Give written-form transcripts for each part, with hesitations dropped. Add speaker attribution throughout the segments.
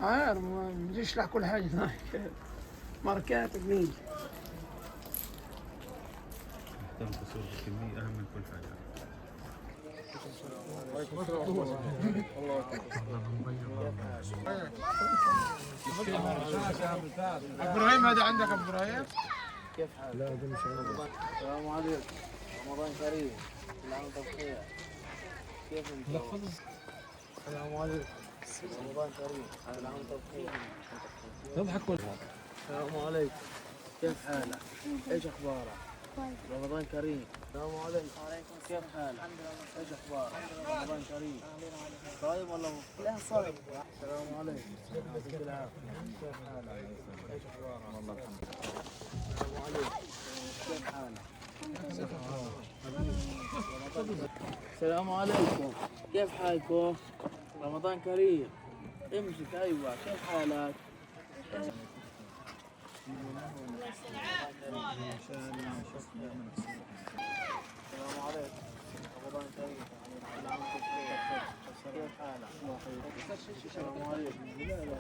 Speaker 1: عارف ما نجيش لك كل حاجة هناك ماركات جميل.
Speaker 2: تم تصوير الكمية أهم من كل حاجة.
Speaker 3: ابراهيم هذا عندك ابراهيم؟
Speaker 1: كيف حالك؟ لا ده مش انا. السلام عليكم، رمضان كريم، كل عام وانتم بخير. كيف انت؟ السلام عليكم، رمضان كريم، كل عام وانتم بخير. تضحك كلها. السلام عليكم، كيف حالك؟ ايش اخبارك؟ رمضان كريم. السلام عليكم. وعليكم كيف حالك؟ الحمد لله. ايش اخبارك؟ رمضان كريم. صايم ولا لا صايم؟ السلام عليكم. كل عام. كيف حالك؟ ايش اخبارك؟ والله الحمد لله. السلام عليكم. كيف حالك؟ السلام عليكم. كيف حالكم؟ رمضان كريم. امسك ايوه، كيف حالك؟ السلام عليكم، رمضان كريم، كل عام وانتم بخير. كيف حالك؟ السلام عليكم،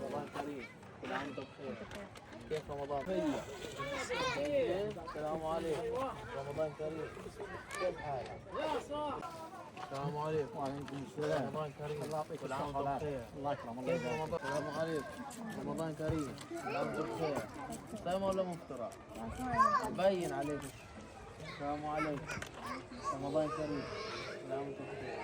Speaker 1: رمضان كريم، كل عام وانتم بخير. كيف رمضان؟ السلام عليكم، رمضان كريم، كيف حالك؟ السلام عليكم. وعليكم السلام. رمضان كريم، كل عام وانتم بخير. الله يكرم. كيف رمضان؟ السلام عليكم، رمضان كريم، كل عام وانتم بخير. صايم ولا مفطرة؟ باين عليك. السلام عليكم، رمضان كريم، كل عام وانتم بخير.